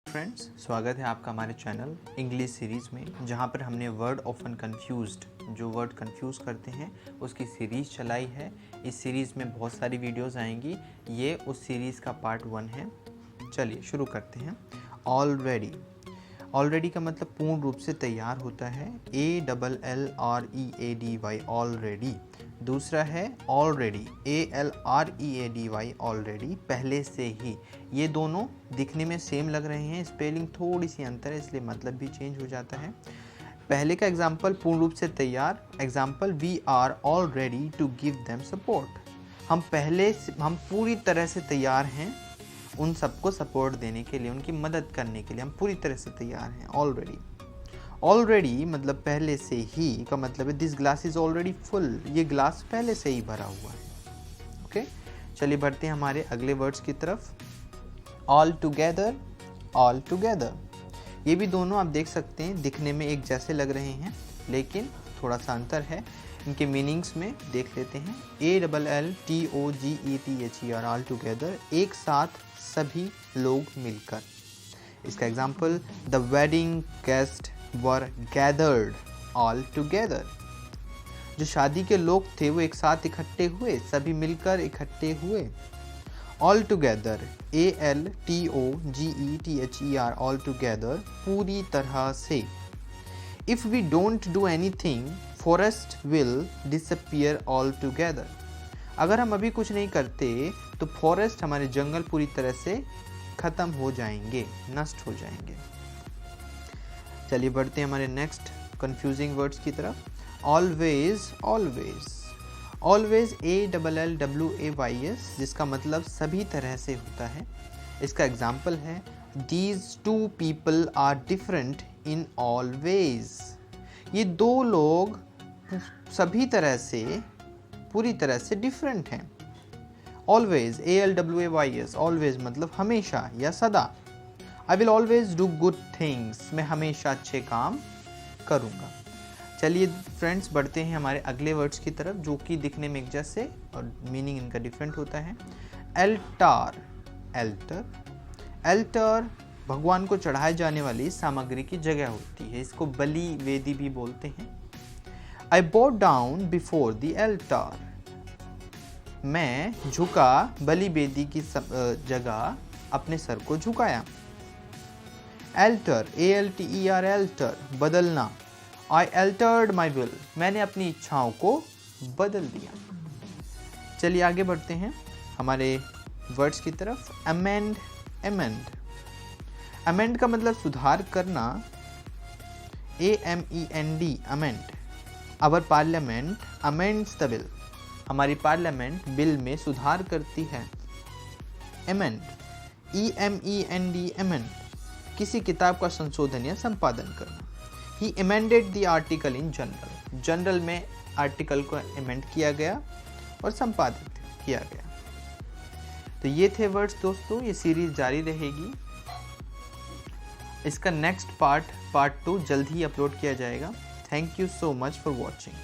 Friends, स्वागत है आपका हमारे चैनल इंग्लिश सीरीज़ में, जहां पर हमने वर्ड ऑफन कंफ्यूज्ड, जो वर्ड कंफ्यूज करते हैं उसकी सीरीज़ चलाई है। इस सीरीज़ में बहुत सारी वीडियोस आएंगी। ये उस सीरीज़ का पार्ट 1 है। चलिए शुरू करते हैं। ऑलरेडी, ऑलरेडी का मतलब पूर्ण रूप से तैयार होता है। ALLREADY, already. दूसरा है ऑलरेडी, ALREADY, ऑलरेडी, पहले से ही। ये दोनों दिखने में सेम लग रहे हैं, स्पेलिंग थोड़ी सी अंतर है, इसलिए मतलब भी चेंज हो जाता है। पहले का एग्जाम्पल पूर्ण रूप से तैयार, example we are all ready to give them support. हम पूरी तरह से तैयार हैं उन सबको सपोर्ट देने के लिए, उनकी मदद करने के लिए हम पूरी तरह से तैयार हैं। ऑलरेडी, ऑलरेडी मतलब पहले से ही का मतलब है this glass is already full, ये ग्लास पहले से ही भरा हुआ है। ओके, चलिए बढ़ते हैं हमारे अगले वर्ड्स की तरफ। ऑल टुगेदर, ऑल टुगेदर, ये भी दोनों आप देख सकते हैं दिखने में एक जैसे लग रहे हैं, लेकिन थोड़ा सा अंतर है। इनके मीनिंग्स में देख लेते हैं। ALLTOGETHER, ऑल टुगेदर, एक साथ, सभी लोग मिलकर। इसका example, the wedding guest were gathered all together, जो शादी के लोग थे वो एक साथ इकट्ठे हुए, सभी मिलकर इकट्ठे हुए। All together, ALTOGETHER, all together, पूरी तरह से। If we don't do anything, forest will disappear all together, अगर हम अभी कुछ नहीं करते तो फॉरेस्ट, हमारे जंगल पूरी तरह से खत्म हो जाएंगे, नष्ट हो जाएंगे। चलिए बढ़ते हैं हमारे नेक्स्ट कंफ्यूजिंग वर्ड्स की तरफ। ऑलवेज, ऑलवेज, ऑलवेज, ALLWAYS, जिसका मतलब सभी तरह से होता है। इसका एग्जाम्पल है, these two people are different in all ways, ये दो लोग सभी तरह से, पूरी तरह से डिफरेंट हैं। ऑलवेज, ALWAYS, ऑलवेज मतलब हमेशा या सदा। I will always do good things, मैं हमेशा अच्छे काम करूँगा। चलिए फ्रेंड्स बढ़ते हैं हमारे अगले वर्ड्स की तरफ, जो कि दिखने में एक जैसे और मीनिंग इनका डिफरेंट होता है। एल्टार, एल्टर, एल्टर भगवान को चढ़ाए जाने वाली सामग्री की जगह होती है, इसको बलि वेदी भी बोलते हैं। आई बो डाउन बिफोर द एल्टार, मैं झुका, बलि वेदी की जगह अपने सर को झुकाया। एल्टर, ALTER, एल्टर, बदलना। आई एल्टर्ड माई विल, मैंने अपनी इच्छाओं को बदल दिया। चलिए आगे बढ़ते हैं हमारे वर्ड्स की तरफ। अमेंड, अमेंड, अमेंड का मतलब सुधार करना, AMEND, amend. Our parliament amends the bill, हमारी पार्लियामेंट बिल में सुधार करती है। अमेंड, EMEND, अमेंड, किसी किताब का संशोधन या संपादन करना। He amended the article in general, general में आर्टिकल को अमेंड किया गया और संपादित किया गया। तो ये थे वर्ड्स दोस्तों, ये सीरीज जारी रहेगी। इसका नेक्स्ट पार्ट 2 जल्द ही अपलोड किया जाएगा। Thank you so much for watching.